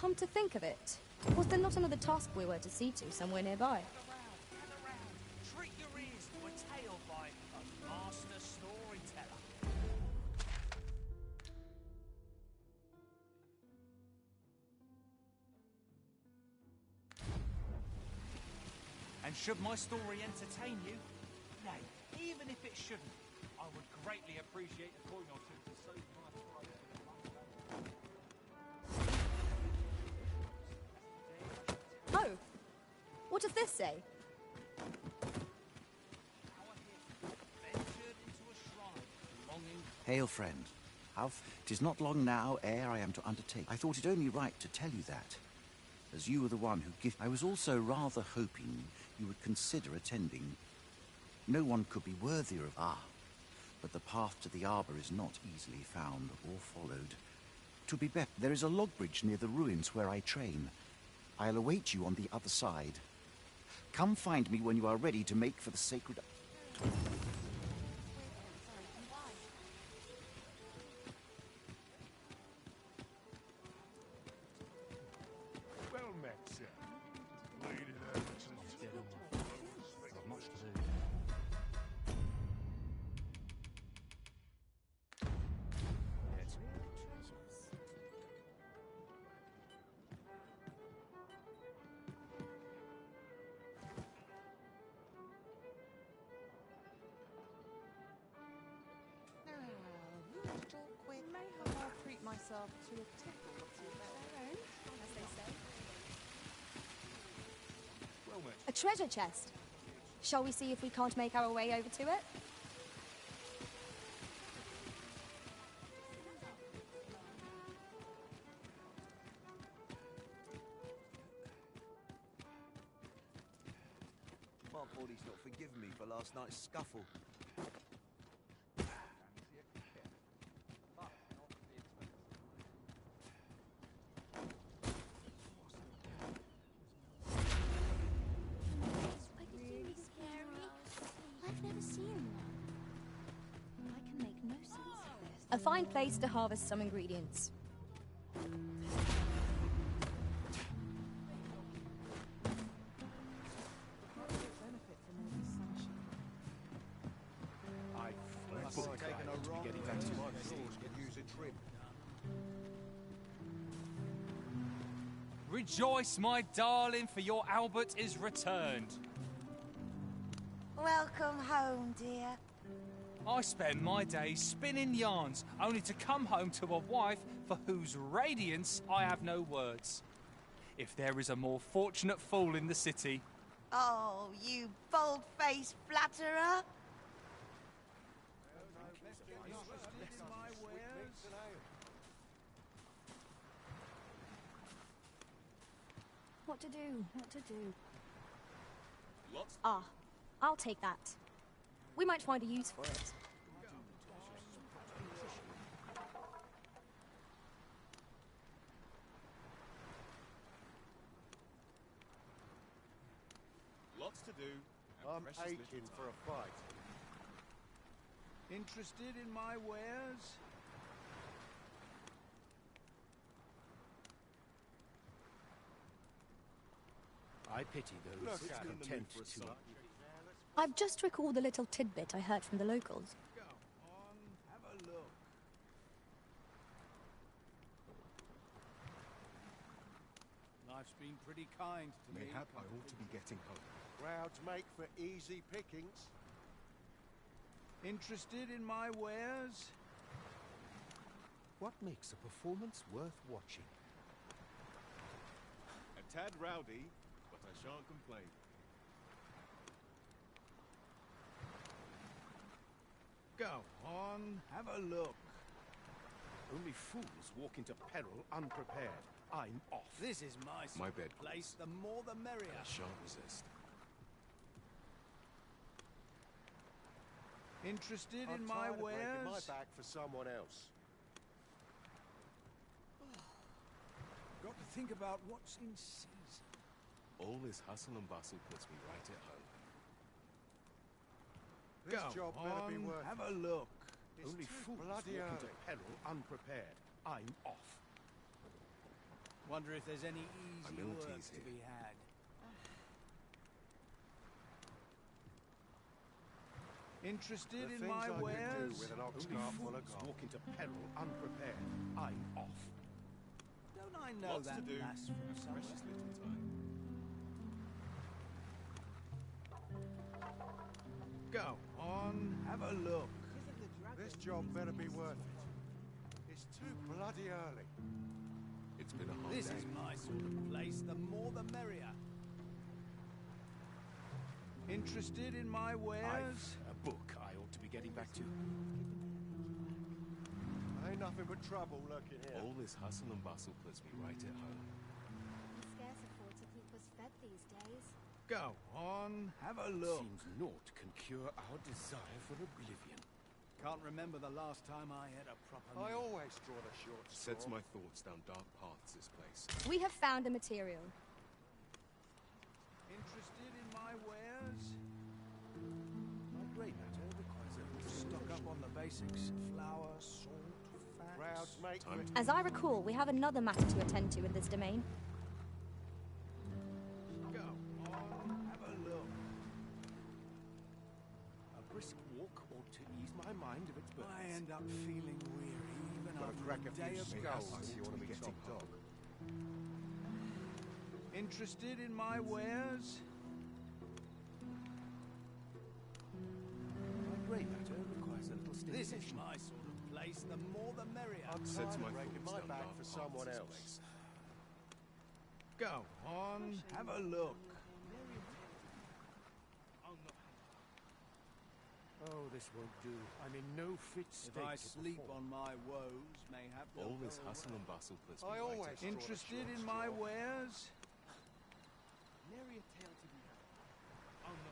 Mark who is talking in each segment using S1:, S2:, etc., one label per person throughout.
S1: Come to think of it, was there not another task we were to see to somewhere nearby?
S2: Gather round. Treat your ears to a tale by a master storyteller. And should my story entertain you, nay, even if it shouldn't, I would greatly appreciate a coin or two to save my price for the
S1: Oh, what does this say?
S3: Hail, friend. How? 'Tis not long now ere I am to undertake. I thought it only right to tell you that, as you were the one who gifted. I was also rather hoping you would consider attending. No one could be worthier of. But the path to the arbor is not easily found or followed. To be better, there is a log bridge near the ruins where I train. I'll await you on the other side. Come find me when you are ready to make for the sacred.
S4: Well met, sir. Lady Everton.
S2: Not much to do.
S5: May I treat myself to a tipple of their own, as they say.
S4: Well met.
S1: A treasure chest. Shall we see if we can't make our way over to it?
S6: Mark Bordy's not forgiven me for last night's scuffle.
S1: Really scary. I've never seen one. I can make no sense of this. A fine place to harvest some ingredients.
S4: I must have taken a wrong getting back to my floors could use a trim.
S2: Rejoice, my darling, for your Albert is returned.
S7: Welcome home, dear.
S2: I spend my days spinning yarns, only to come home to a wife for whose radiance I have no words. If there is a more fortunate fool in the city.
S7: Oh, you bold-faced flatterer.
S1: What to do? What to do? I'll take that. We might find a use for it.
S4: Lots to do. I'm aching for a fight. Interested in my wares?
S8: I pity those content to...
S1: I've just recalled the little tidbit I heard from the locals.
S4: Go on, have a look. Life's been pretty kind to me.
S8: Mayhap I ought to be getting home.
S4: Crowds make for easy pickings. Interested in my wares?
S8: What makes a performance worth watching?
S4: A tad rowdy, but I shan't complain. Go on, have a look.
S8: Only fools walk into peril unprepared. I'm off.
S4: This is my
S8: bed,
S4: place. The more the merrier.
S8: I shan't resist.
S4: Interested in my wares?
S9: My back for someone else.
S4: Got to think about what's in season.
S8: All this hustle and bustle puts me right at home.
S9: This
S4: Go
S9: job
S4: on,
S9: better be worth
S4: have a look.
S8: Only fools walk into peril unprepared. I'm off.
S9: Wonder if there's any easy
S8: little
S9: work
S8: tease
S9: to
S8: here.
S9: be had. Interested
S8: The
S9: in
S8: things
S9: my
S8: I could do
S9: wares?
S8: with an ox
S9: Only
S8: cart full of
S9: fools
S8: gold.
S9: walk into peril unprepared. I'm off. Don't I know
S8: Lots to
S9: that
S8: do.
S9: lass from somewhere?
S8: Precious little time.
S9: Go on, have a look.
S8: This job better be worth it. It's too bloody early. It's been a hard
S9: This
S8: day.
S9: is my sort of place. The more the merrier. Interested in my wares?
S8: A book I ought to be getting back to.
S4: Ain't nothing but trouble lurking here.
S8: All this hustle and bustle puts me right at home.
S1: We scarce afford to keep us fed these days.
S9: Go on, have a look.
S8: Seems naught can cure our desire for oblivion.
S9: Can't remember the last time I had a proper
S4: I
S9: meal.
S4: always draw the short straw.
S8: Sets my thoughts down dark paths, this place.
S1: We have found a material.
S9: Interested in my wares? My great matter requires a little stock up on the basics. Flour, salt, fat.
S4: Crowds make
S8: Time
S1: As I recall, we have another matter to attend to in this domain.
S9: Go on, have a look.
S8: A brisk walk ought to ease my mind of its burdens.
S9: I end up feeling weary even
S4: Gotta
S9: after
S4: crack
S9: a
S4: a
S9: day
S4: few
S9: of
S4: skulls
S9: rest.
S4: if you want to be top dog.
S9: Interested in my wares?
S8: My great matter requires a little
S9: This
S8: stimulation.
S9: is my sort of place. The more the merrier.
S4: I'm
S8: Sets
S4: tired
S8: my
S4: of breaking
S8: thoughts
S4: my
S8: down
S4: back
S8: dark
S4: for
S8: paths,
S4: someone
S8: this
S4: else.
S8: place.
S9: Go on, have a look.
S8: Oh, this won't do. I'm in no fit state
S9: If I
S8: to
S9: sleep
S8: perform.
S9: on my woes, mayhap they'll
S8: All this
S9: go
S8: hustle
S9: away.
S8: and bustle puts me
S4: I
S8: right
S4: always
S8: at home.
S9: Interested in my wares?
S8: Nary a tale to be had. Oh, no.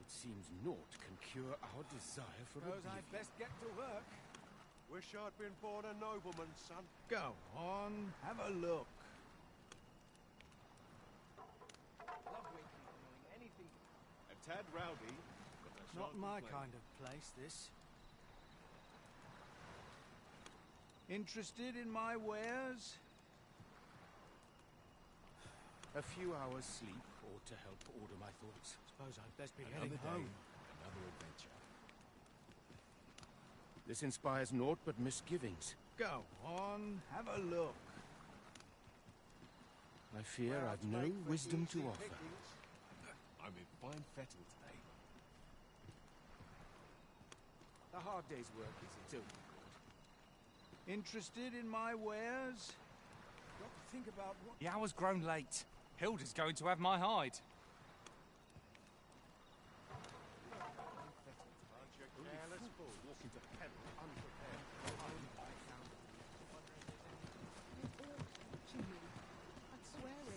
S8: It seems naught can cure our desire for
S9: Suppose I'd
S8: oblivion.
S9: best get to work.
S4: Wish I'd been born a nobleman, son.
S9: Go on, have a look.
S8: A tad rowdy, but I
S9: Not
S8: shan't
S9: my
S8: complain.
S9: kind of place, this. Interested in my wares?
S8: A few hours sleep ought to help order my thoughts.
S9: Suppose I'd best be
S8: Another
S9: heading
S8: day,
S9: home.
S8: another adventure. This inspires naught but misgivings.
S9: Go on, have a look.
S8: I fear
S4: Crowds
S8: I've no
S4: make for
S8: wisdom to
S4: easy
S8: offer.
S4: pickings.
S8: I'm in fine fettle today. The hard day's work is its own reward.
S9: Interested in my wares? Got to think about what...
S2: The hour's grown late. Hilda's going to have my hide.
S4: Bunch of careless fools.
S8: Walk into peril unprepared.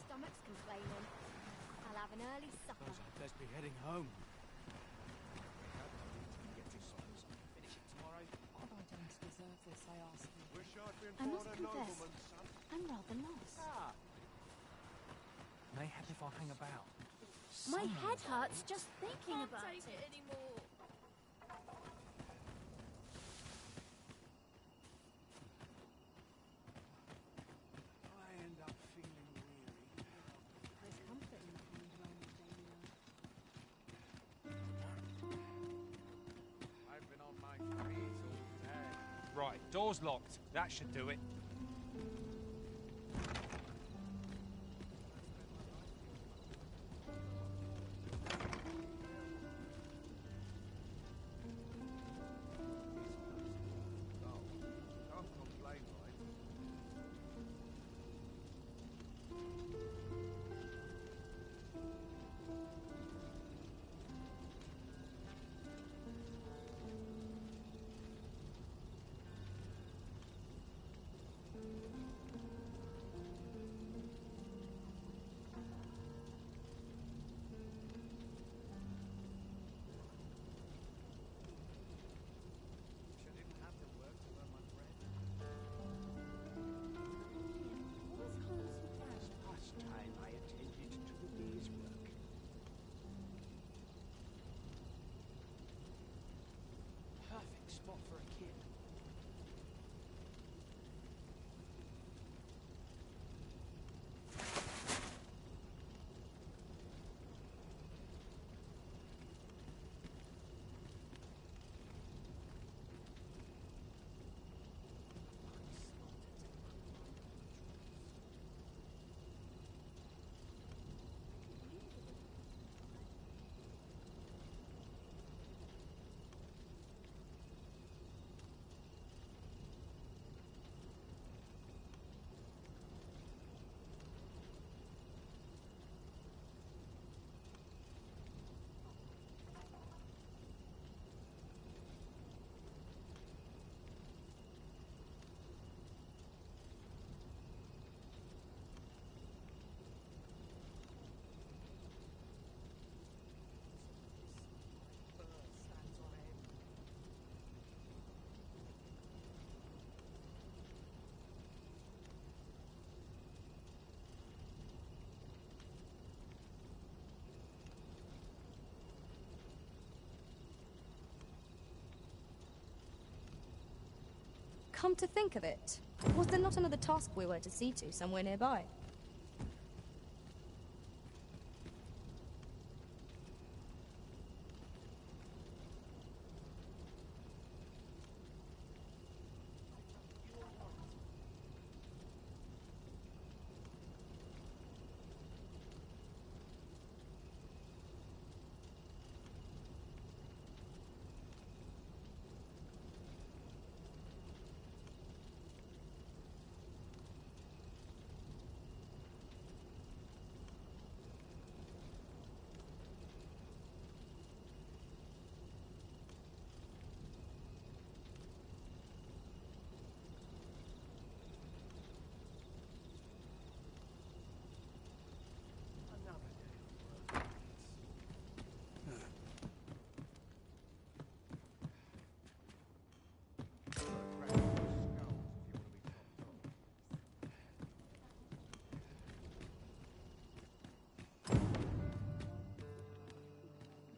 S1: Stomach's complaining. I'll have an early supper.
S9: Suppose I'd best be heading home.
S5: Have I done to deserve this, I ask you?
S4: Wish I'd been
S1: I
S4: born
S1: must
S4: a
S1: confess,
S4: nobleman, son.
S1: I'm rather lost.
S2: Mayhap if I hang about.
S1: My head hurts just thinking about it.
S5: anymore.
S9: I end up feeling weary.
S5: There's comfort in coming home with daily life.
S4: I've been on my feet all day.
S2: Right, door's locked. That should do it.
S4: Can't complain, right?
S9: Wish I didn't have to work to earn my bread.
S8: Last time I attended to the day's work.
S9: Perfect spot for a kid.
S1: Come to think of it, was there not another task we were to see to somewhere nearby?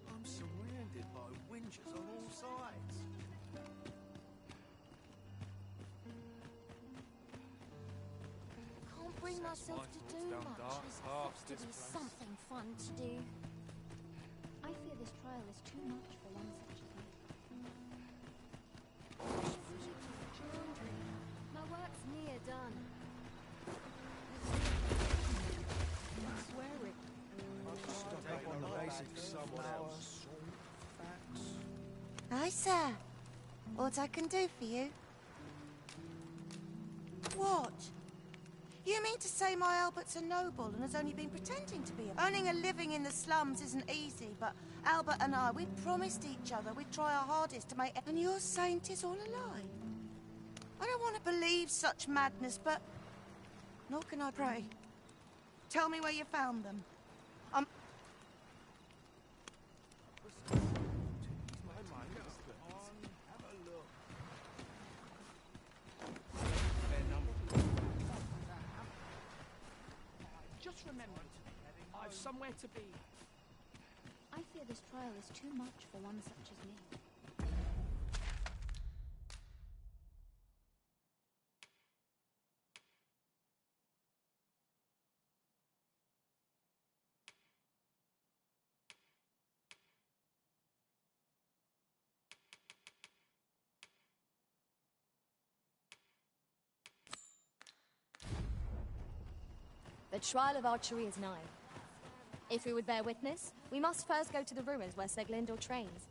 S9: I'm surrounded by winches on all sides.
S1: Can't bring myself to do much. There's got to be something fun to do. I fear this trial is too much for one such as me. My work's near done.
S5: Swearing.
S9: Stock up on the basics. Flour, salt, fats.
S7: Aye, sir. What I can do for you? What? You mean to say my Albert's a noble and has only been pretending to be? Earning a living in the slums isn't easy, but Albert and I, we promised each other we'd try our hardest to make... And you're saying 'tis all a lie? I don't want to believe such madness, but... Nor can I pray. Tell me where you found them.
S5: Just remember, I've somewhere to be.
S1: I fear this trial is too much for one such as me. The trial of archery is nigh. If we would bear witness, we must first go to the ruins where Sir Glindor trains.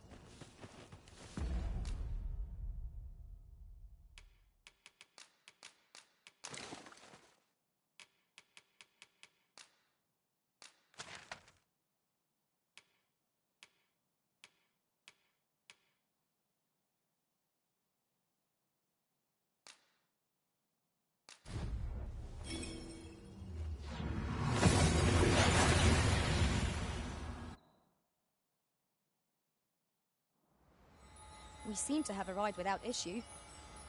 S1: We seem to have arrived without issue.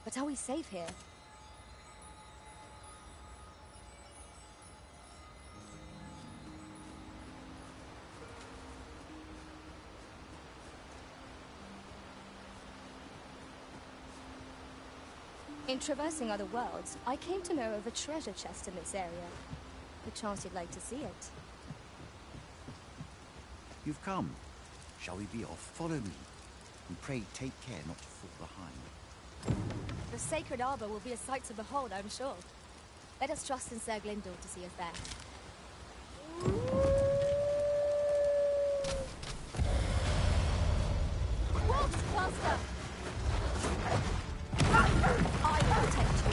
S1: But are we safe here? In traversing other worlds, I came to know of a treasure chest in this area. Perchance you'd like to see it.
S3: You've come. Shall we be off? Follow me. And pray take care not to fall behind.
S1: The sacred arbor will be a sight to behold, I'm sure. Let us trust in Sir Glindor to see us there. Wolf's cluster! I will protect you.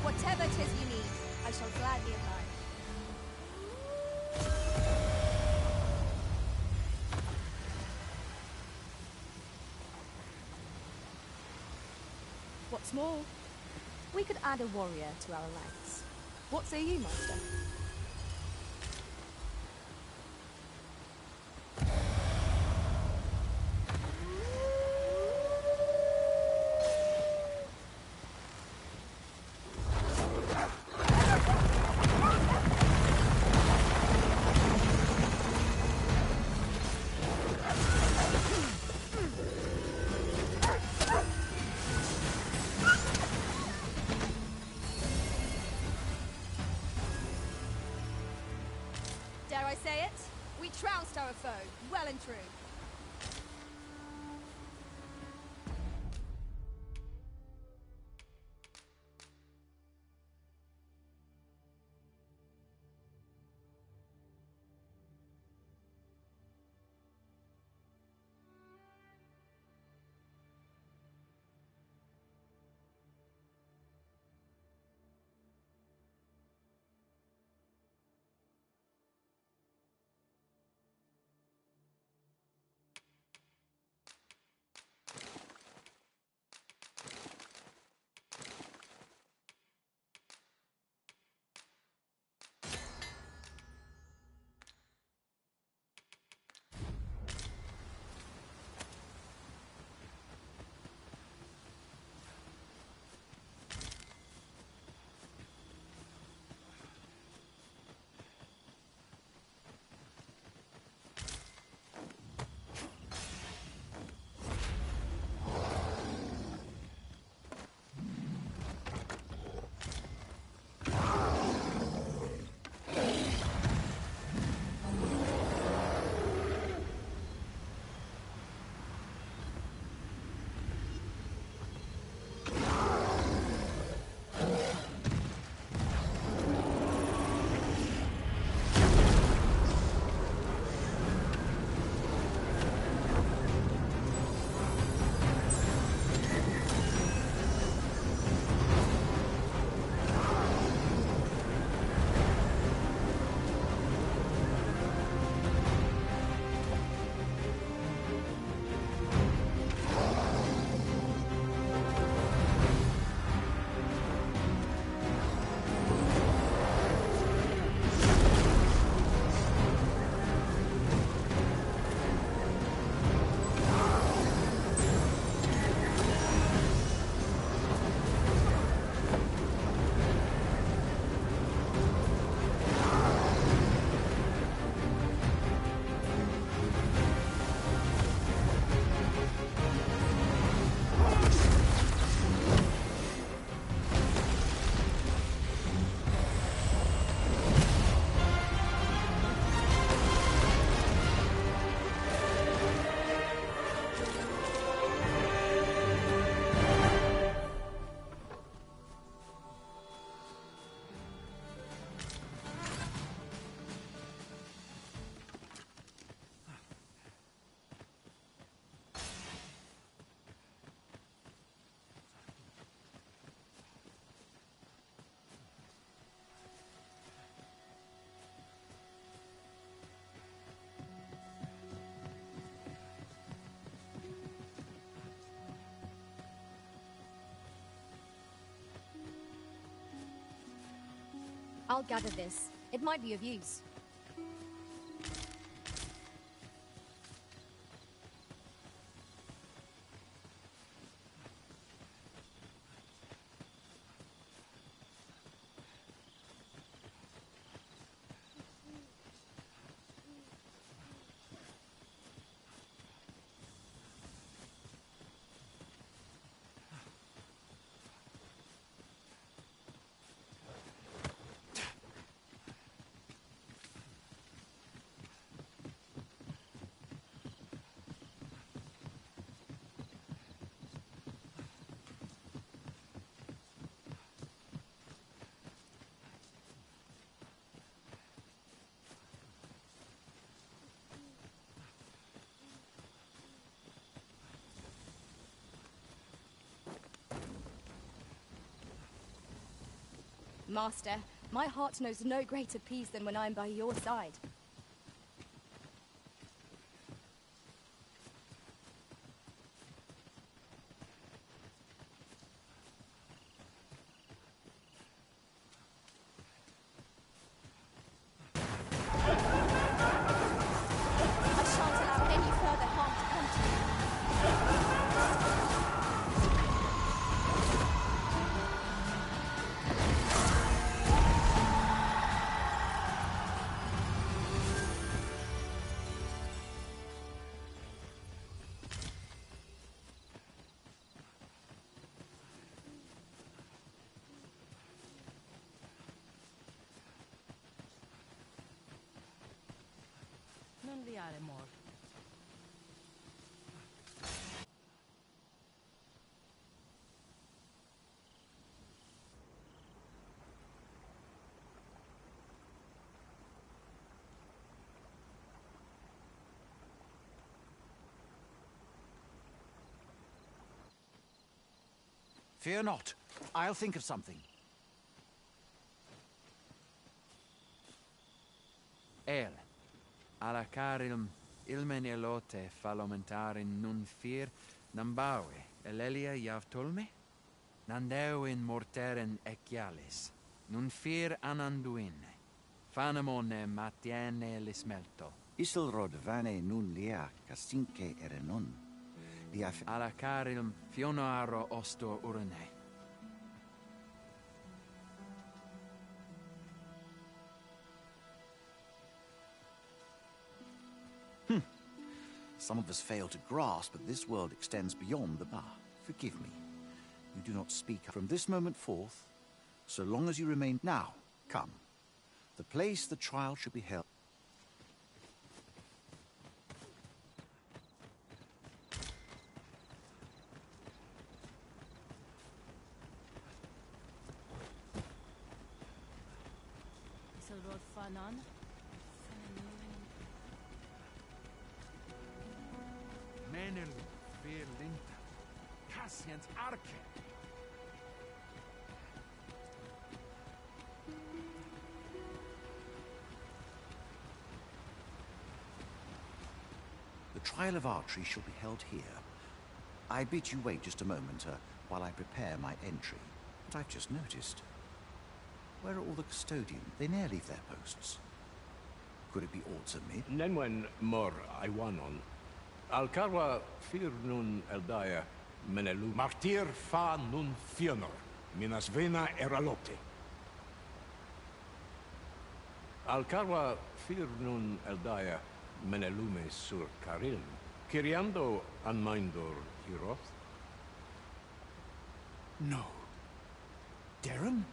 S1: Whatever it is you need, I shall gladly oblige. What's more, we could add a warrior to our ranks. What say you, Master? I say it? We trounced our foe, well and true. I'll gather this. It might be of use. Master, my heart knows no greater peace than when I am by your side. I shan't allow any further harm to come to you.
S5: Fiare more.
S3: Fear not. I'll think of something.
S10: El, alla carilm, ilmen elote falomentarin nun fir, nambawe, elelia javtolme? Nandeu in morteren ecialis, nun fir ananduine, fanamone matiene lismelto.
S3: Isilrod vane nun lia casinque erenon.
S10: Alla carilm fionoaro ostor urine.
S3: Some of us fail to grasp that this world extends beyond the bar. Forgive me. You do not speak from this moment forth, so long as you remain. Now, come. The place the trial should be held.
S5: Isilrod Fanon.
S10: Menel, vir linta, Cassian's arche.
S3: The trial of archery shall be held here. I bid you wait just a moment while I prepare my entry. But I've just noticed. Where are all the custodians? They ne'er leave their posts. Could it be aught amid?
S11: Nenwen mor Iwanon. Alcarwa fir nun eldaya menelu. Martir fa nun fionor. Minas vena eralote. Alcarwa fir nun eldaya menelume sur carilm. Kiriando anmindor hiroth.
S3: No. Darren?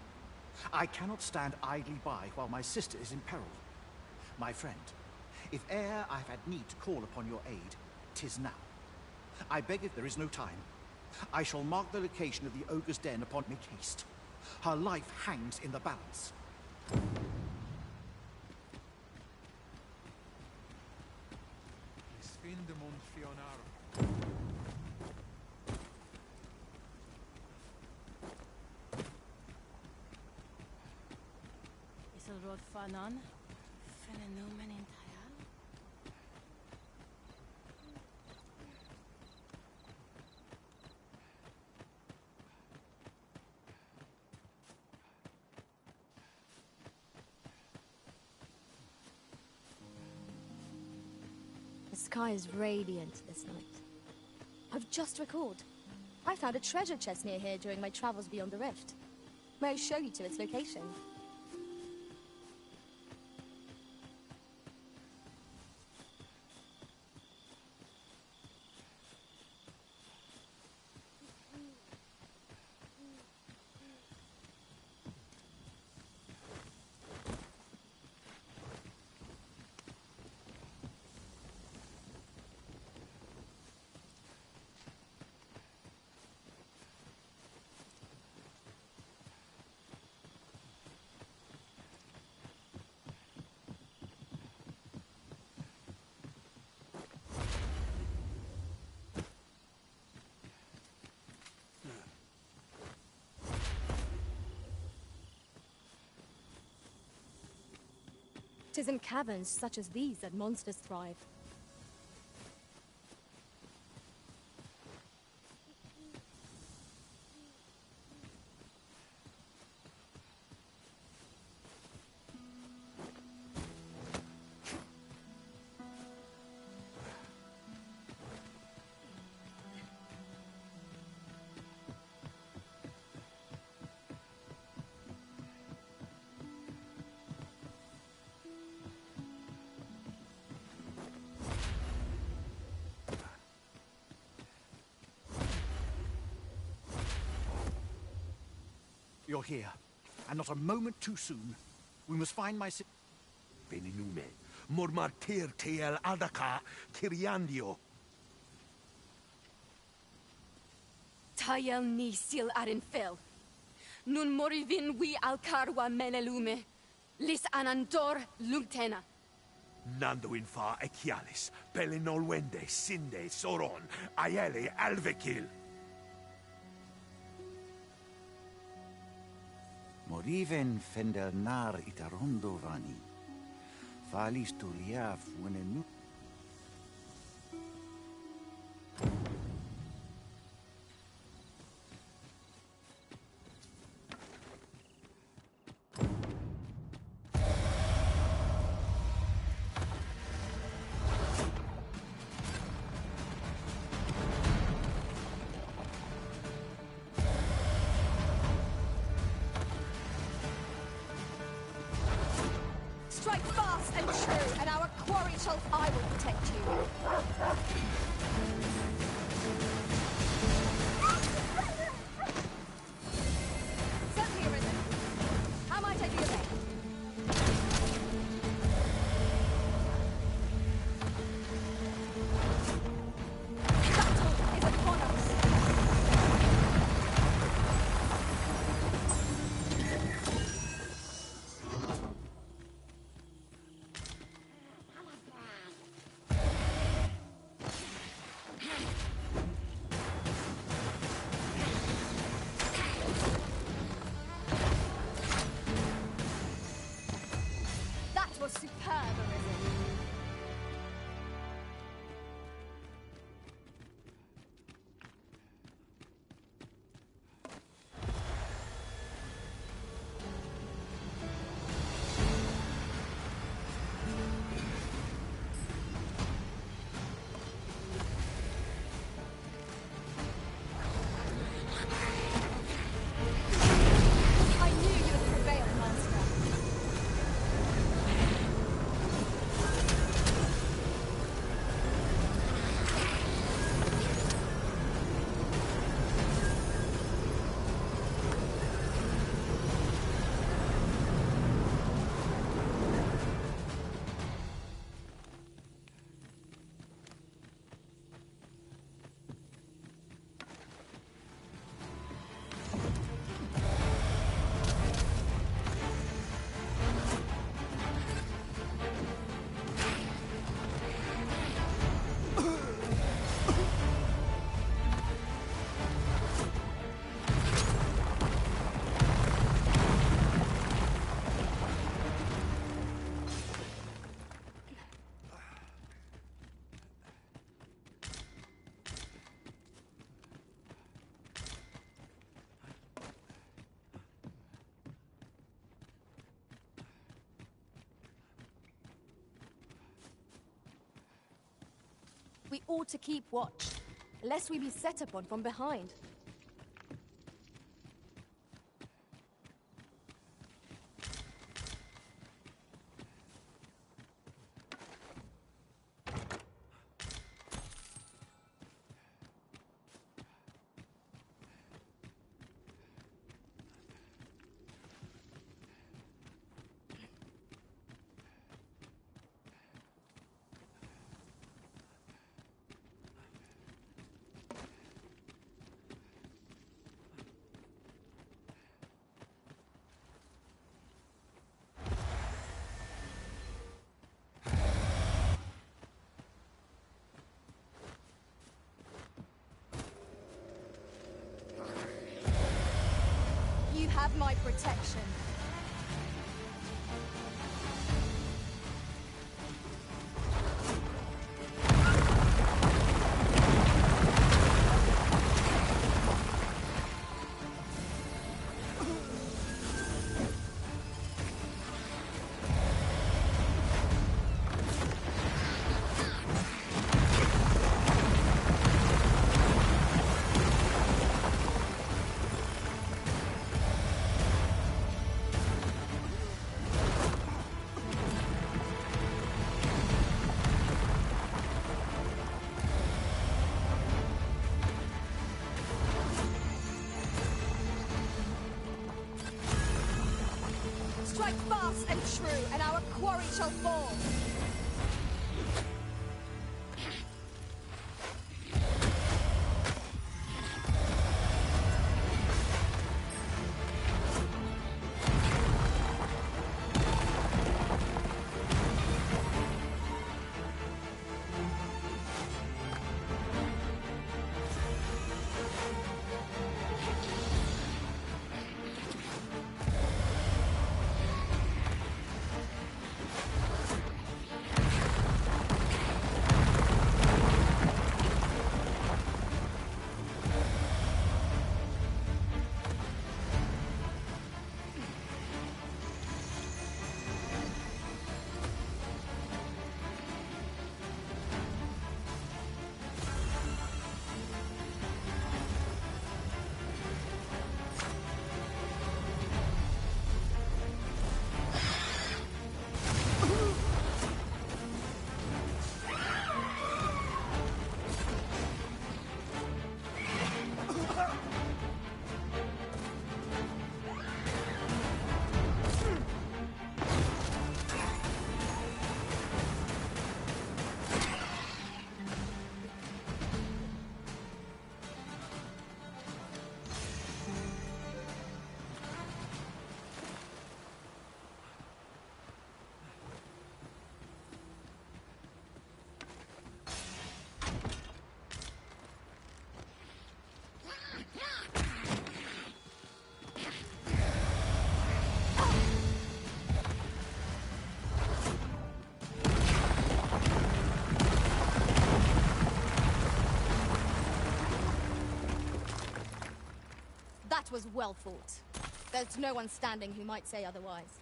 S3: I cannot stand idly by while my sister is in peril. My friend, if e'er I've had need to call upon your aid, 'tis now. I beg if there is no time. I shall mark the location of the ogre's den upon make haste. Her life hangs in the balance.
S10: Sfindemund fionaro.
S5: Isilrod Fanon. Fenomen in Tayal.
S1: The sky is radiant this night. I've just recalled. I found a treasure chest near here during my travels beyond the rift. May I show you to its location? Tis in caverns such as these that monsters thrive.
S3: You're here, and not a moment too soon. We must find my
S12: Veninume,
S8: Murmartir tiel adaka kiriandio.
S1: Tayel ni sil arin fil. Nun morivin wi alcarwa menelume. Lis anandor lugtena.
S8: Nando infa echialis, pelinolwende, sinde, soron, aiele alvekil.
S3: Moriven fendelnar itarondo vani. Falis tuliaf wenenu.
S1: Strike fast and true, and our quarry shall... I will protect you. Set here, Risen. How might I do your bidding? Battle is upon us. That was superb, Arisen. I knew you would prevail, Master. We ought to keep watch, lest we be set upon from behind. You have my protection. strike fast and true, and our quarry shall fall. That was well fought. There's no one standing who might say otherwise.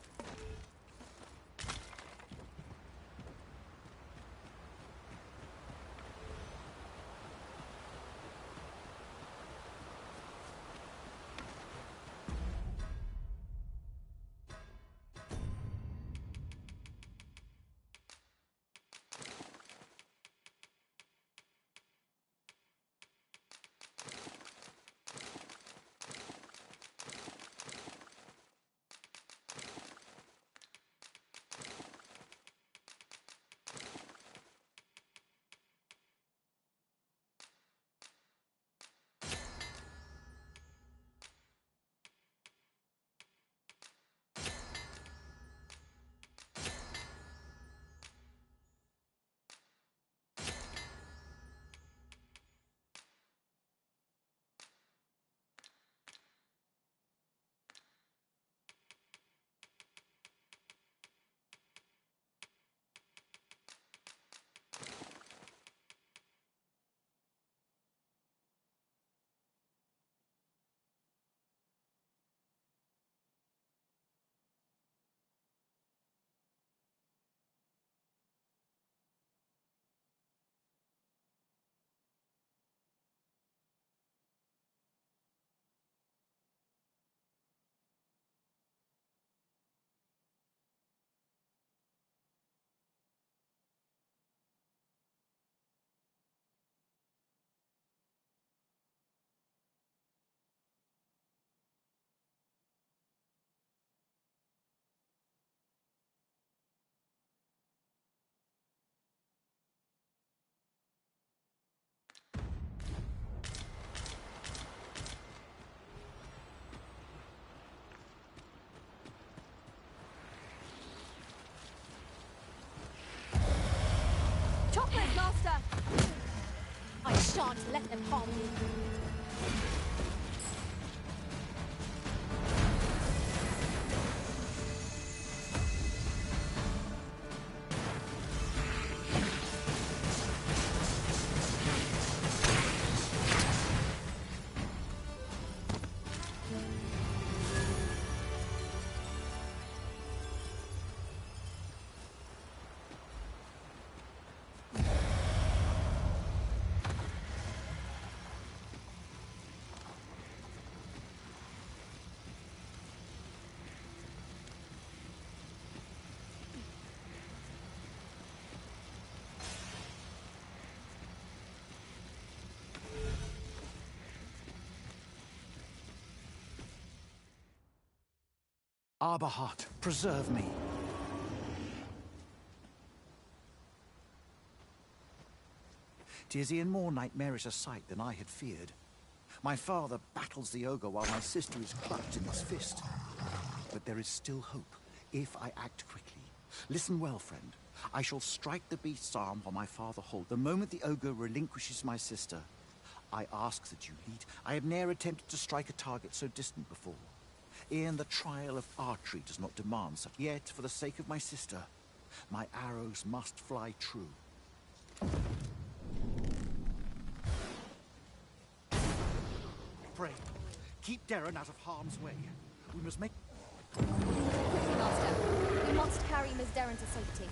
S1: I shan't let them harm you.
S3: Arberhart, preserve me. Tis e'en more nightmarish a sight than I had feared. My father battles the ogre while my sister is clutched in his fist. But there is still hope, if I act quickly. Listen well, friend. I shall strike the beast's arm while my father holds. The moment the ogre relinquishes my sister, I ask that you lead. I have ne'er attempted to strike a target so distant before. E'en the trial of archery does not demand such. Yet, for the sake of my sister, my arrows must fly true. Pray, keep Darren out of harm's way. We must make...
S1: Quickly, Master. We must carry Miss Darren to safety.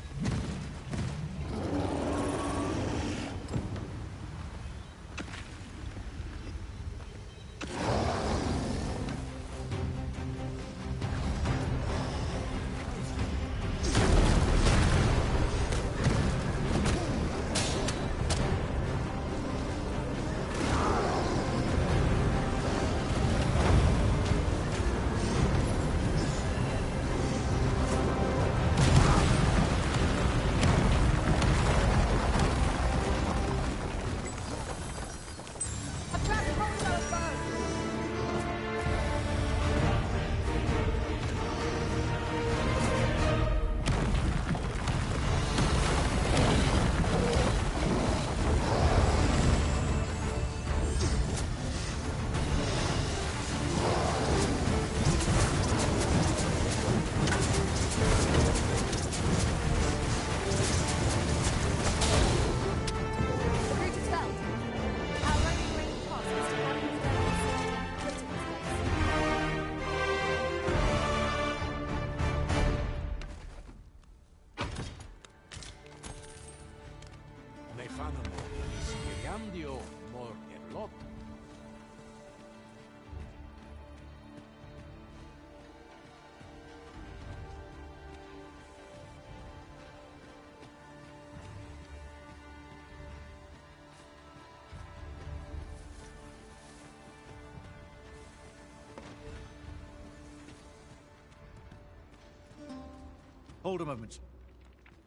S3: Hold a moment.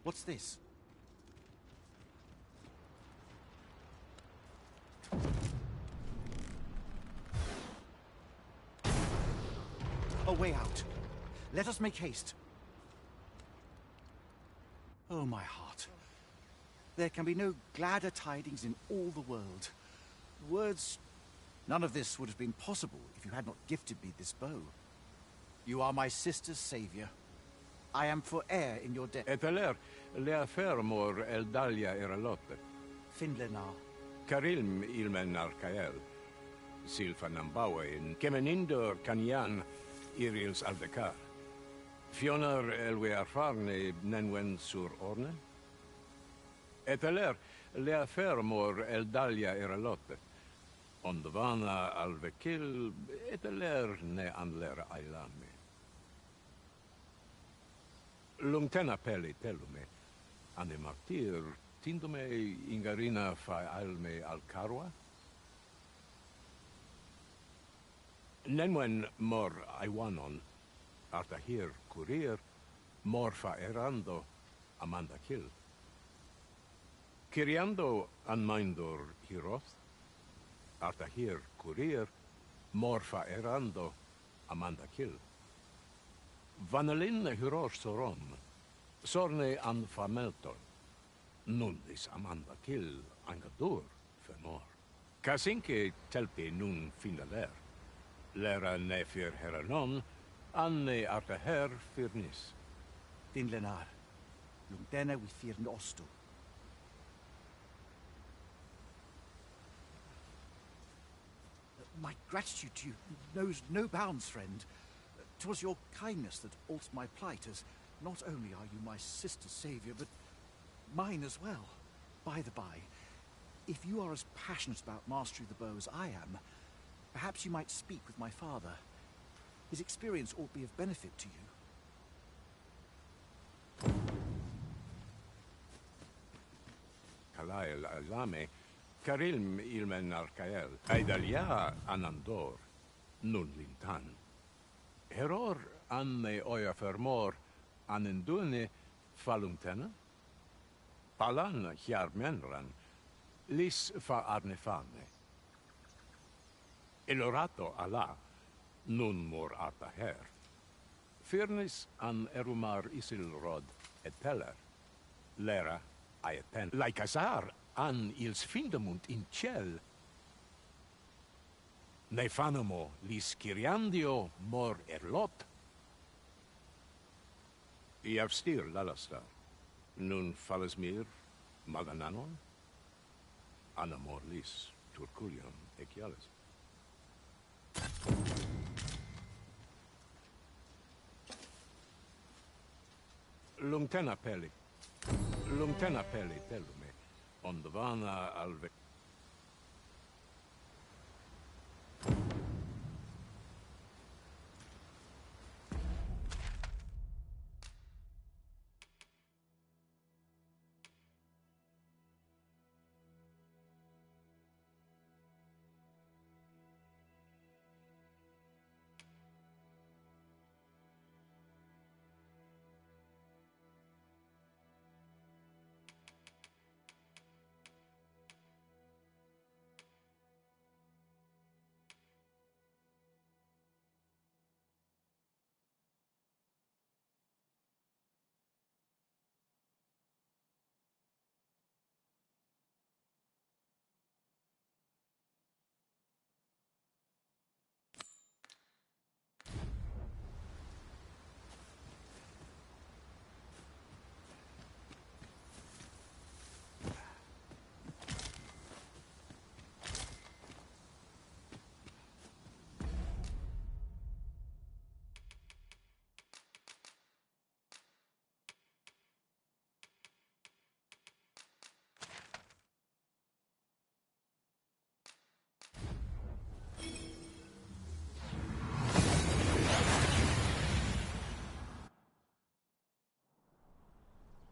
S3: What's this? A way out. Let us make haste. Oh, my heart. There can be no gladder tidings in all the world. Words... None of this would have been possible if you had not gifted me this bow. You are my sister's savior. I am for heir in your debt.
S11: Eteler, lea fermor eldalia eralotte.
S3: Finlenar.
S11: Karilm ilmen arkael. Silfa nambawe, kemenindor kanian irils aldekar. Fionar elwe arfarne nenwen sur orne. Eteler, lea fermor eldalia eralotte. Ondvana alvekil, eteler ne anler ailame. Lungtena peli telume, ane martir, tindome ingarina fa alme alcarwa? Nenwen mor aiwanon, artahir curir, mor fa erando, amanda kill. Kiriando anmaindor hiroth, artahir curir, mor fa erando, amanda kill. Vanelin hyror soron, sorne an famelton, nundis amanda kill angadur fenor. Kasinke telpi nun finaler, lera ne fir heranon, anne arta her firnis.
S3: Finlenar. Lungdena we fear ostu. My gratitude to you knows no bounds, friend. 'Twas your kindness that altered my plight, as not only are you my sister's savior, but mine as well. By the by, if you are as passionate about mastery of the bow as I am, perhaps you might speak with my father. His experience ought to be of benefit to you.
S11: Kalael alame, karilm ilmen arkael, aidalia anandor, nun lintan. Heror Anne oja förmår anendune falumtena? Palan hjärmenran, lis fa arnefane. Elorato alla, nun mor arta her. Firnis an erumar isilrod et peller. Lera aet pen. Laicasar an ils findamunt in ciel. Nefanamo lis Kyriandio mor erlot. Iav stir lalastar. Nun falles mir magananon. Anamor lis turculium ecialis. Lungtena peli tellume, on the vana alve.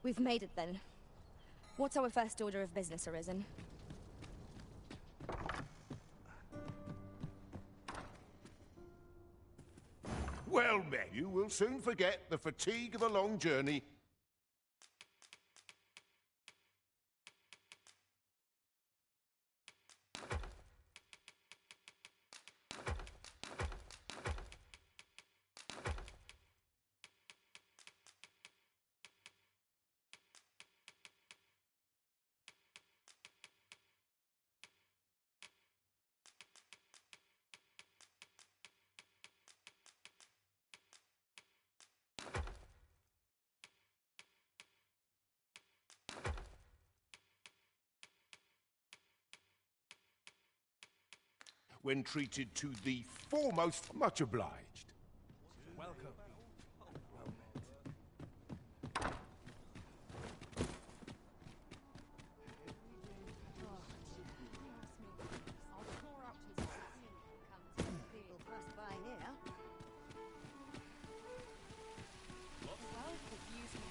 S1: We've made it then. What's our first order of business, Arisen?
S8: Well met. You will soon forget the fatigue of a long journey. When treated to the foremost, much obliged.
S9: Welcome.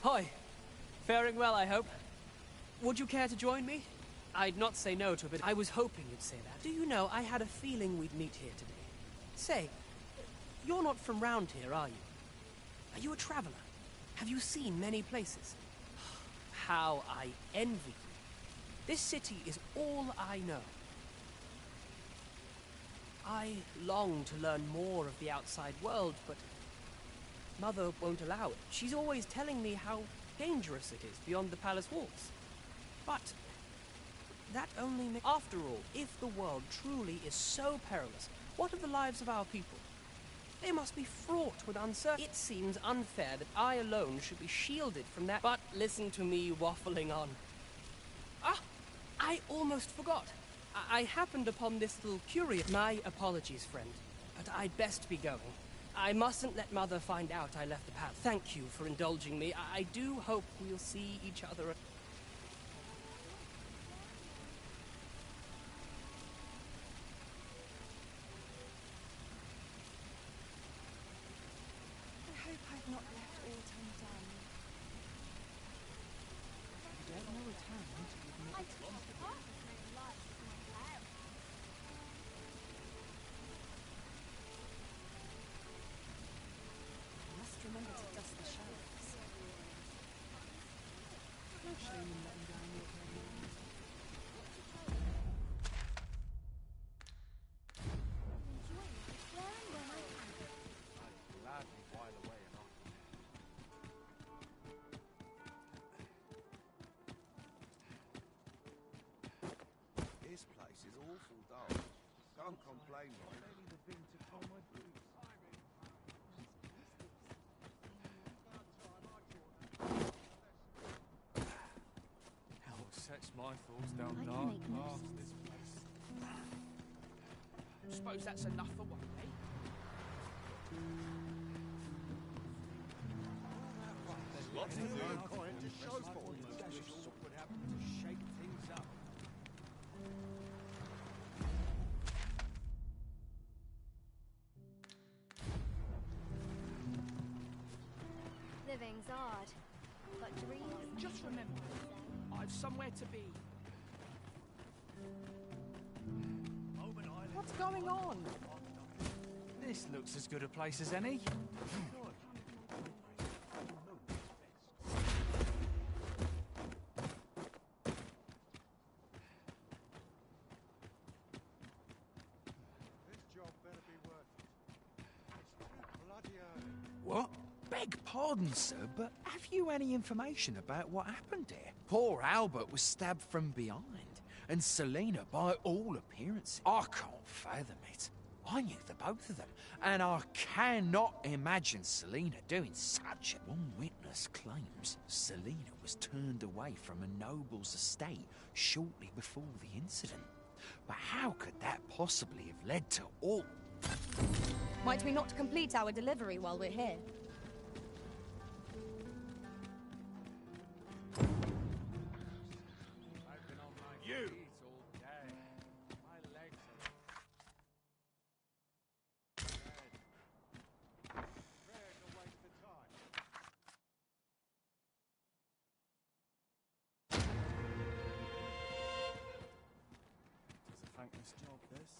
S12: Hi. Faring well, I hope. Would you care to join me? I'd not say no to a bit. I was hoping you'd say that. Do you know, I had a feeling we'd meet here today. Say, you're not from round here, are you? Are you a traveler? Have you seen many places? How I envy you. This city is all I know. I long to learn more of the outside world, but Mother won't allow it. She's always telling me how dangerous it is beyond the palace walls. But that only makes... After all, if the world truly is so perilous, what of the lives of our people? They must be fraught with uncertainty. It seems unfair that I alone should be shielded from that. But listen to me waffling on. Ah! I almost forgot. I happened upon this little curious... My apologies, friend. But I'd best be going. I mustn't let Mother find out I left the palace. Thank you for indulging me. I do hope we'll see each other...
S6: Can't complain, right?
S2: Hell sets my thoughts down
S1: I can
S2: dark
S1: make no
S2: paths,
S1: sense.
S2: this place.
S12: Suppose that's enough for one day.
S8: Lots of new coin to show for it.
S9: Would happen to shake things up.
S1: Living's hard, but dreams...
S12: Just remember, I've somewhere to be.
S5: What's going on?
S2: This looks as good a place as any.
S8: This job better be worth it. It's too bloody early.
S13: What? Beg pardon, sir, but have you any information about what happened here? Poor Albert was stabbed from behind, and Selena, by all appearances, I can't fathom it. I knew the both of them, and I cannot imagine Selena doing such a... One witness claims Selena was turned away from a noble's estate shortly before the incident. But how could that possibly have led to all...
S1: Might we not complete our delivery while we're here?
S2: I've been on my
S8: You!
S2: feet all day. My legs are...
S8: Prayer's a waste of time.
S6: It's a thankless job, this.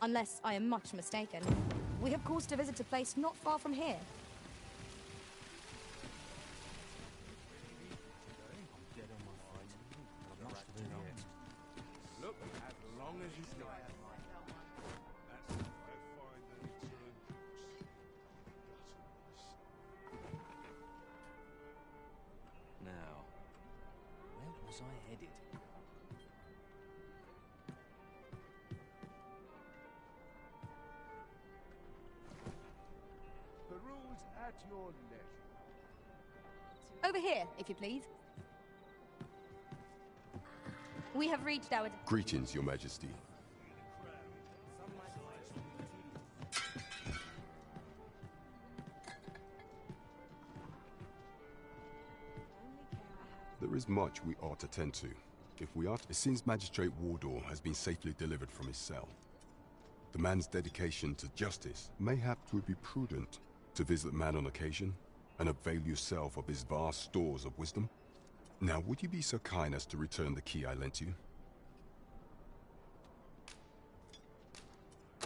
S1: Unless I am much mistaken. We have cause to visit a place not far from here.
S8: Look, as long as you can. That's how I find an eternal
S14: Now, where was I headed?
S8: Peruse at your leisure.
S1: Over here, if you please. We have reached our...
S15: Greetings, Your Majesty. There is much we ought to tend to. If we are to... Since Magistrate Wardor has been safely delivered from his cell, the man's dedication to justice, mayhap it would be prudent to visit the man on occasion and avail yourself of his vast stores of wisdom. Now, would you be so kind as to return the key I lent you?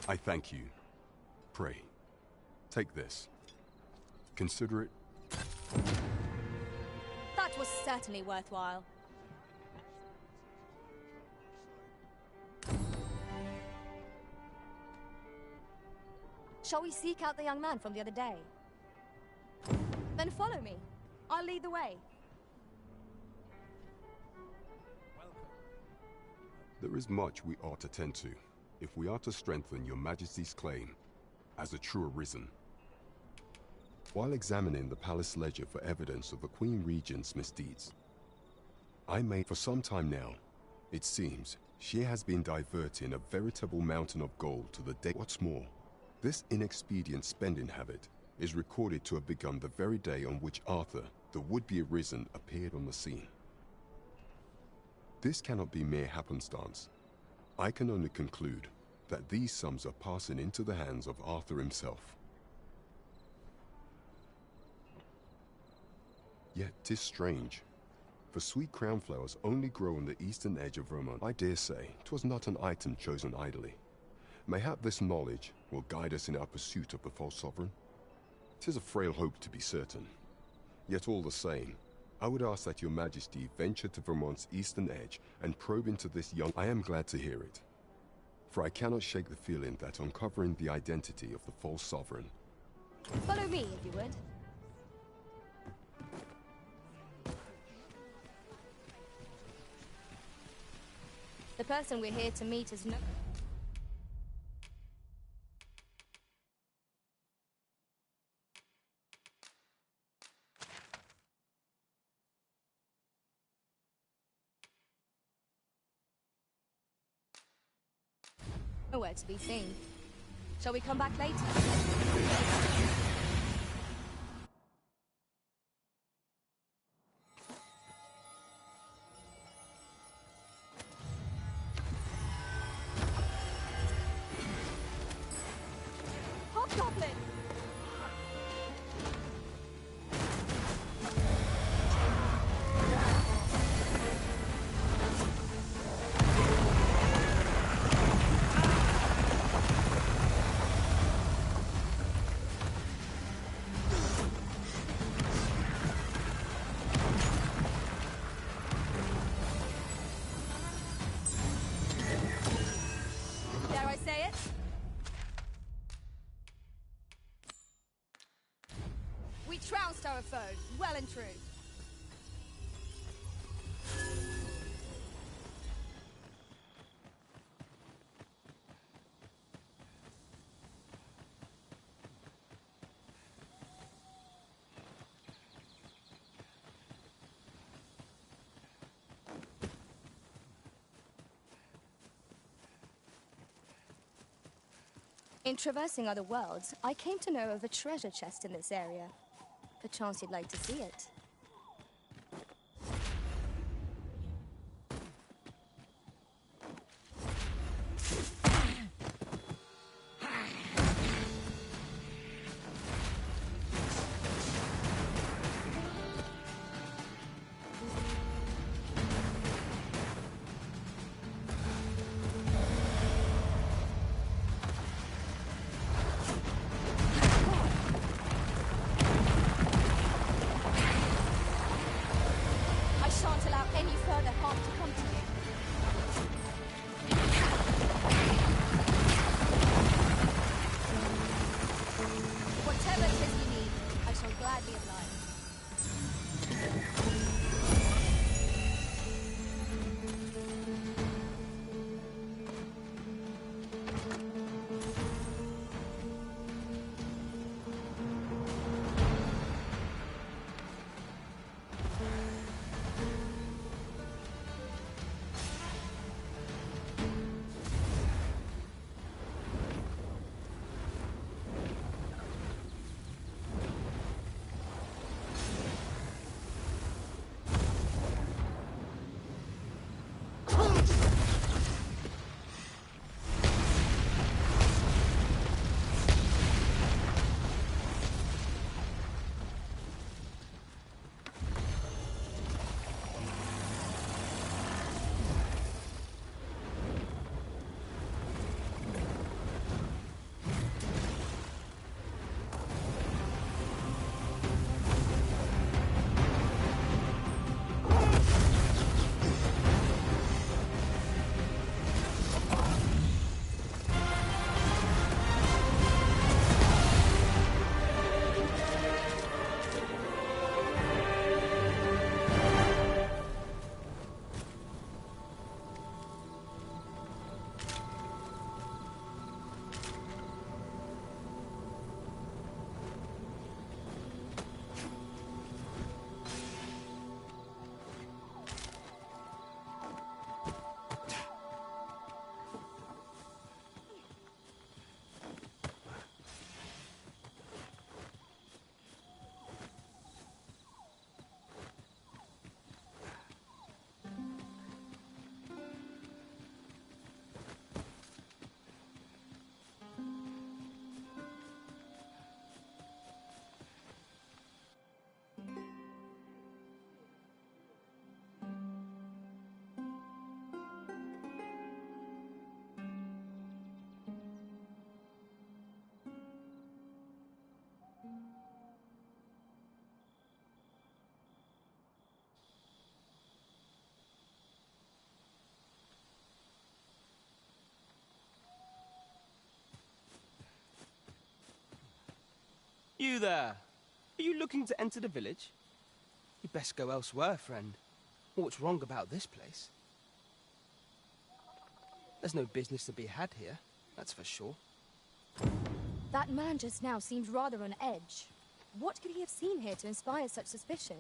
S15: I thank you. Pray, take this. Consider it...
S1: That was certainly worthwhile. Shall we seek out the young man from the other day? Then follow me. I'll lead the way.
S15: There is much we ought to tend to, if we are to strengthen your Majesty's claim as a true arisen. While examining the palace ledger for evidence of the Queen Regent's misdeeds, I made for some time now, it seems, she has been diverting a veritable mountain of gold to the day. What's more, this inexpedient spending habit is recorded to have begun the very day on which Arthur, the would-be arisen, appeared on the scene. This cannot be mere happenstance. I can only conclude that these sums are passing into the hands of Arthur himself. Yet 'tis strange, for sweet crown flowers only grow on the eastern edge of Vermont. I dare say 'twas not an item chosen idly. Mayhap this knowledge will guide us in our pursuit of the false sovereign. 'Tis a frail hope to be certain. Yet all the same, I would ask that your Majesty venture to Vermont's eastern edge and probe into this young... I am glad to hear it, for I cannot shake the feeling that uncovering the identity of the false sovereign...
S1: Follow me, if you would. The person we're here to meet is no... Nowhere to be seen. Shall we come back later? Hobgoblin! Trounced our foe, well and true. In traversing other worlds, I came to know of a treasure chest in this area. Perchance you'd like to see it. their heart to come to you. Whatever it is you need, I shall gladly oblige.
S12: You there! Are you looking to enter the village? You'd best go elsewhere, friend. What's wrong about this place? There's no business to be had here, that's for sure.
S1: That man just now seemed rather on edge. What could he have seen here to inspire such suspicion?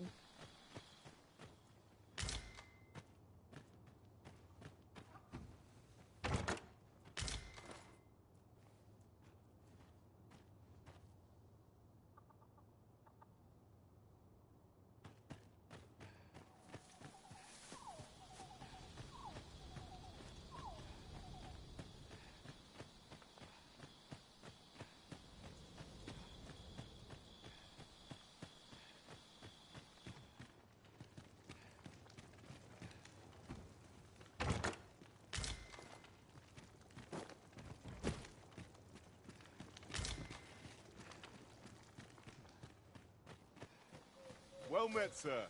S15: Well met, sir.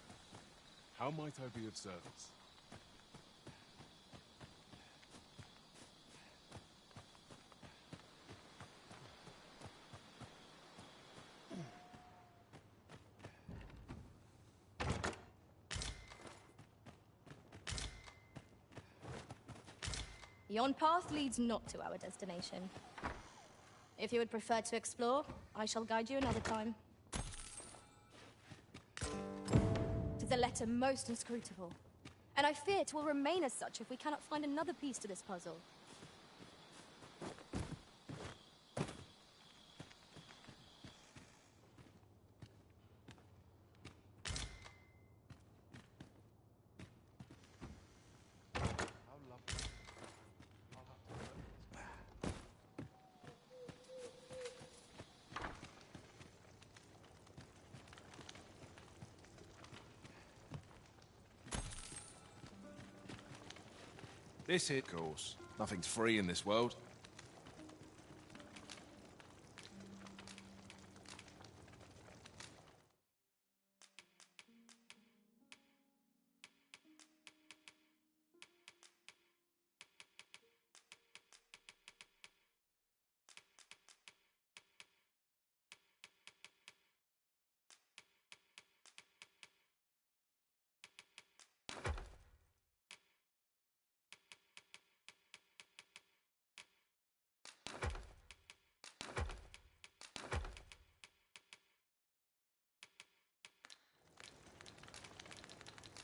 S15: How might I be of service?
S1: Yon path leads not to our destination. If you would prefer to explore, I shall guide you another time. 'Tis a letter most inscrutable, and I fear it will remain as such if we cannot find another piece to this puzzle.
S9: This is, of course. Nothing's free in this world.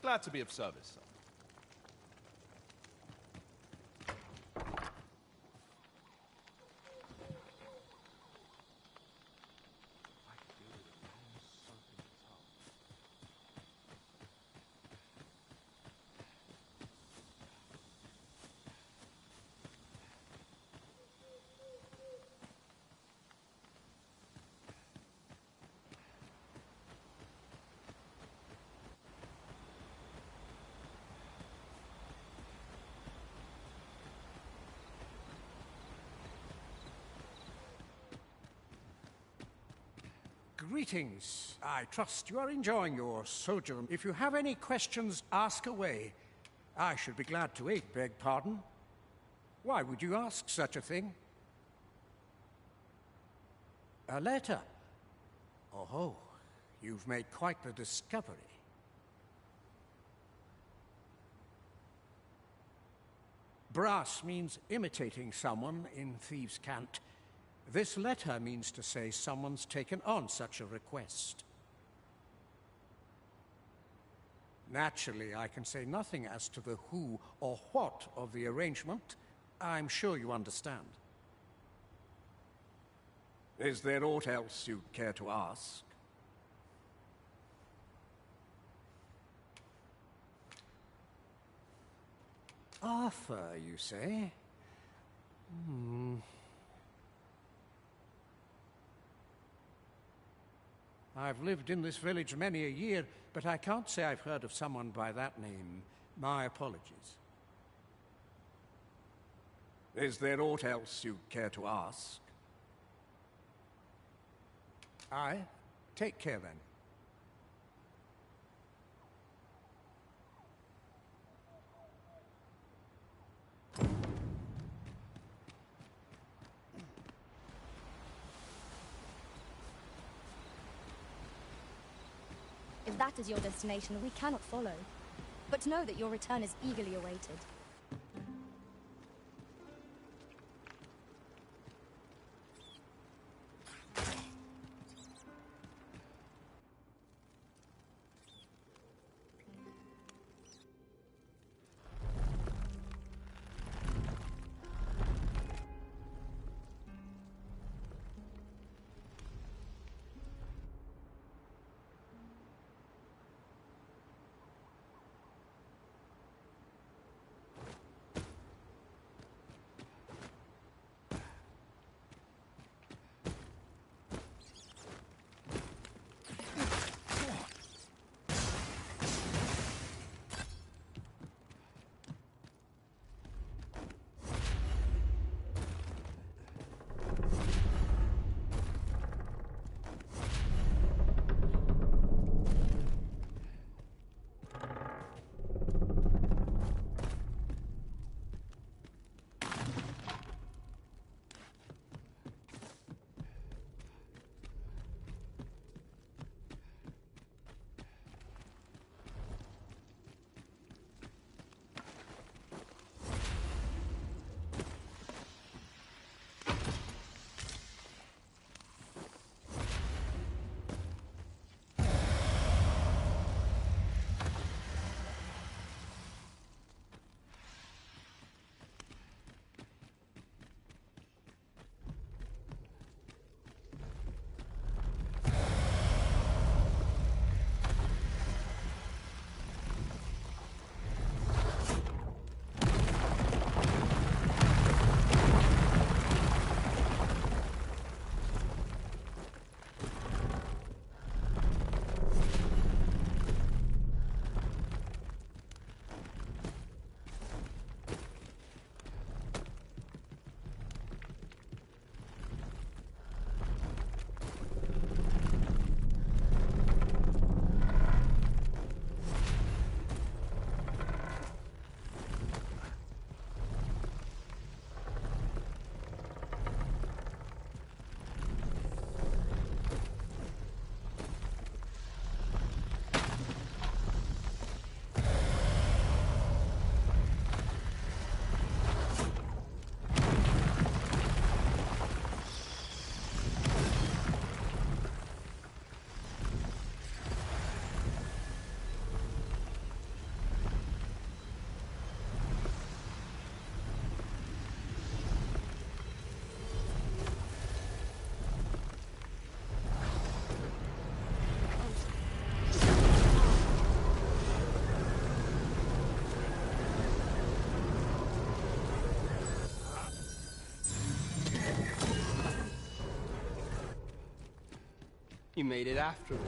S16: Glad to be of service, sir.
S17: Greetings. I trust you are enjoying your sojourn. If you have any questions, ask away. I should be glad to aid, beg pardon. Why would you ask such a thing? A letter? Oh, you've made quite the discovery. Brass means imitating someone in thieves' cant. This letter means to say someone's taken on such a request. Naturally, I can say nothing as to the who or what of the arrangement. I'm sure you understand. Is there aught else you'd care to ask? Arthur, you say? I've lived in this village many a year, but I can't say I've heard of someone by that name. My apologies. Is there aught else you'd care to ask? Aye. Take care, then.
S1: If that is your destination, we cannot follow. But know that your return is eagerly awaited.
S12: You made it after all.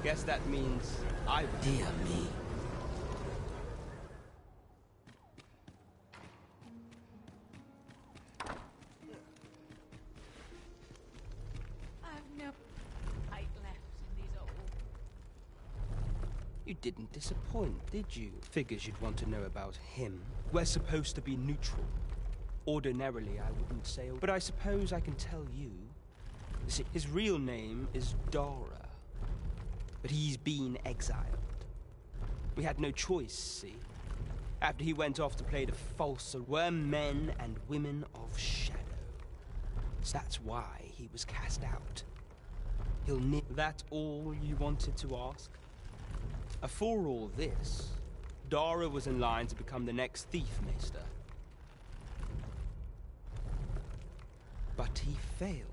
S12: Guess that means I...
S16: Dear me.
S5: I've no light left in these old...
S12: You didn't disappoint, did you? Figures you'd want to know about him. We're supposed to be neutral. Ordinarily, I wouldn't say, but I suppose I can tell you. See, his real name is Dara, but he's been exiled. We had no choice, see? After he went off to play the false, we're men and women of shadow. So that's why he was cast out. He'll need... That all you wanted to ask? For all this, Dara was in line to become the next thief, Maester. But he failed.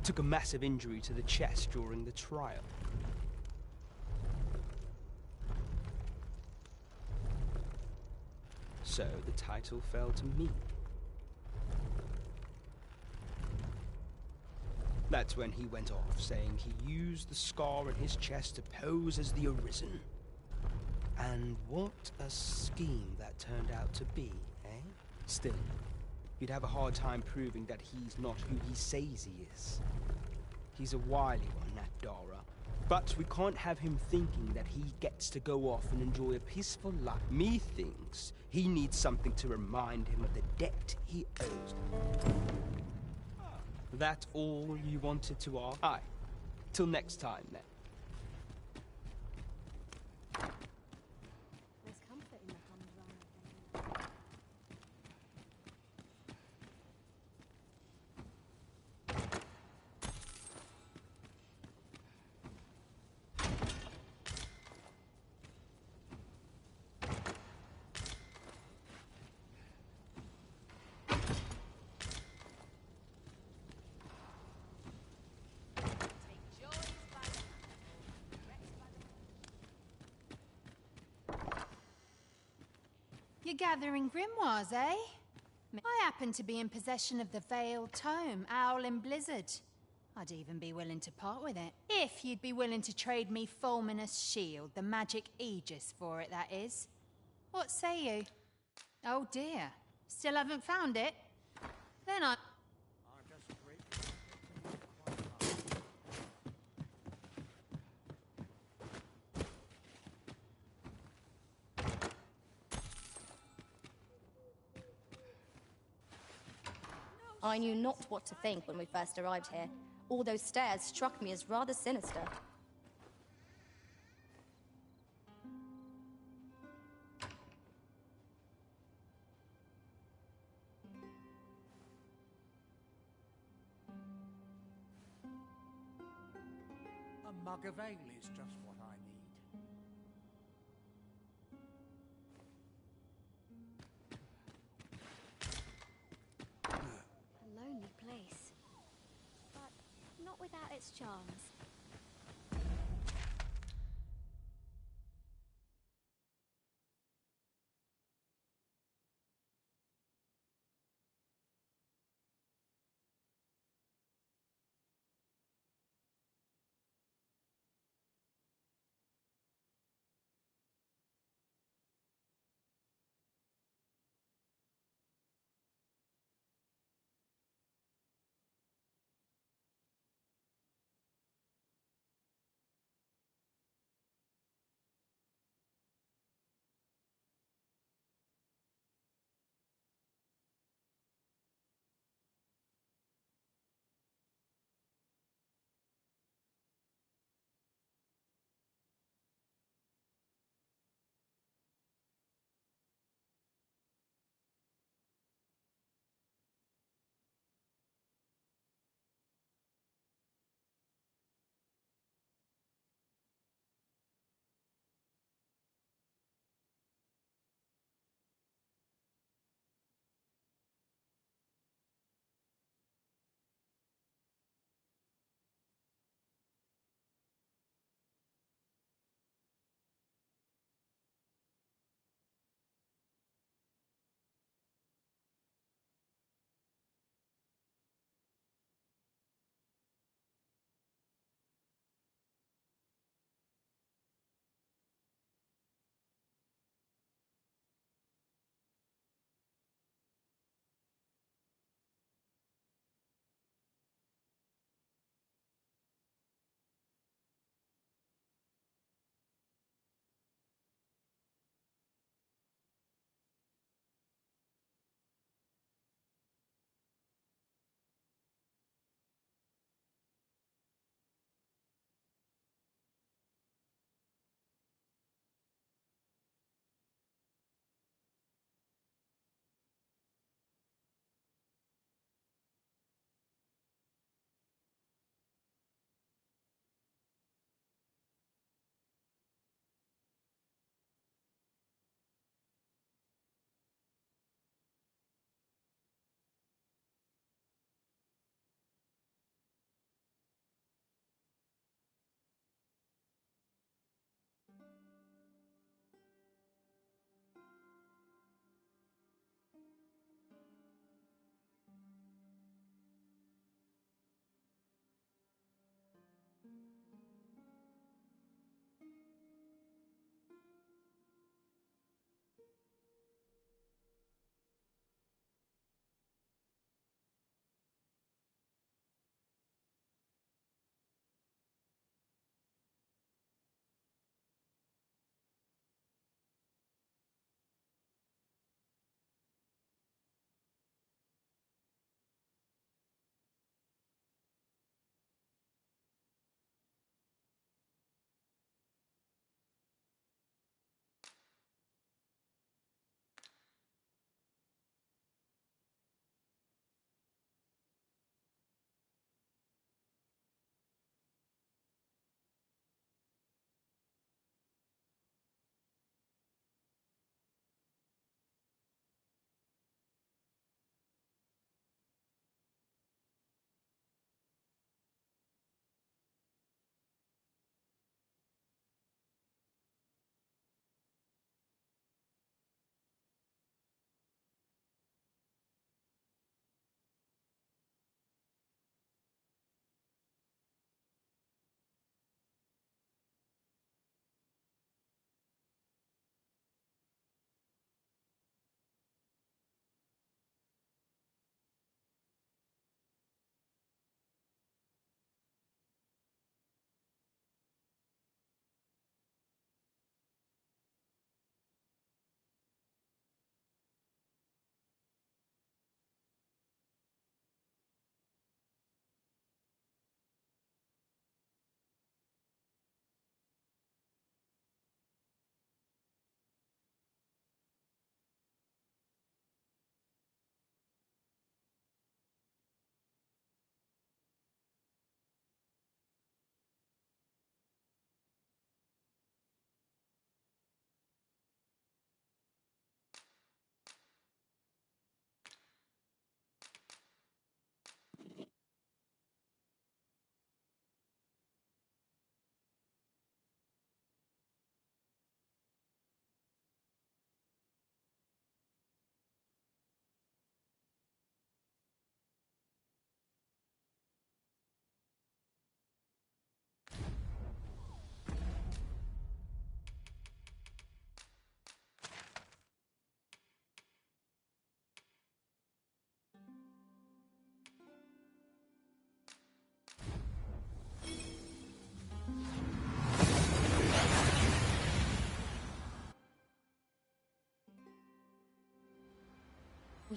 S12: Took a massive injury to the chest during the trial. So the title fell to me. That's when he went off, saying he used the scar in his chest to pose as the Arisen. And what a scheme that turned out to be, eh? Still, you'd have a hard time proving that he's not who he says he is. He's a wily one, that Dara. But we can't have him thinking that he gets to go off and enjoy a peaceful life. Me thinks he needs something to remind him of the debt he owes. That all you wanted to ask? Aye. Till next time, then.
S1: There's comfort in the humdrum.
S18: You're gathering grimoires, eh? I happen to be in possession of the Veiled Tome, Owl in Blizzard. I'd even be willing to part with it. If you'd be willing to trade me Fulminous Shield, the magic Aegis for it, that is. What say you? Oh dear. Still haven't found it? Then I...
S1: I knew not what to think when we first arrived here. All those stairs struck me as rather sinister.
S17: A mug of ale is just what I need.
S1: A lonely place, but not without its charms.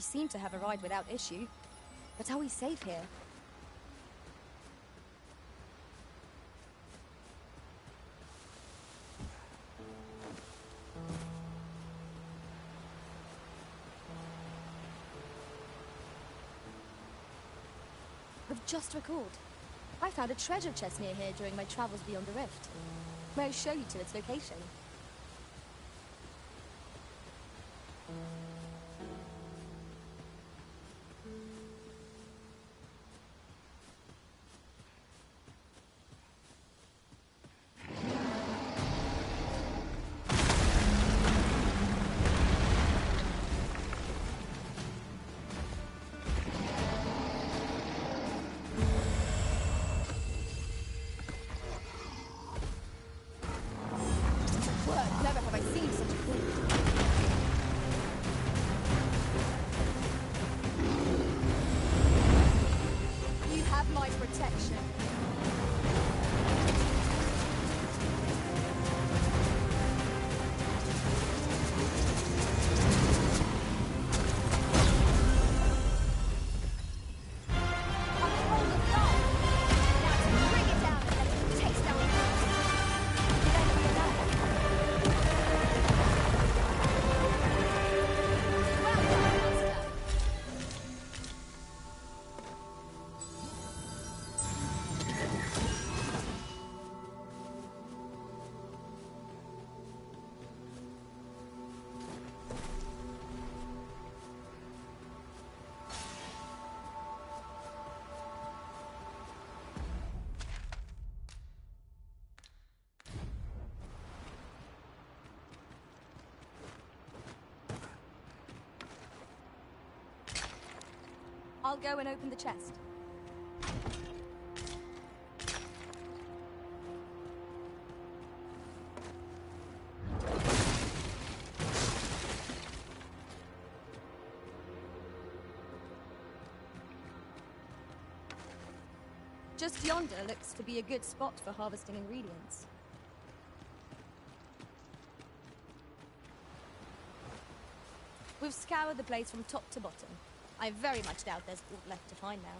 S1: We seem to have arrived without issue. But are we safe here? I've just recalled. I found a treasure chest near here during my travels beyond the rift. May I show you to its location? Never have I seen such a thing. You have my protection. I'll go and open the chest. Just yonder looks to be a good spot for harvesting ingredients. We've scoured the place from top to bottom. I very much doubt there's aught left to find now.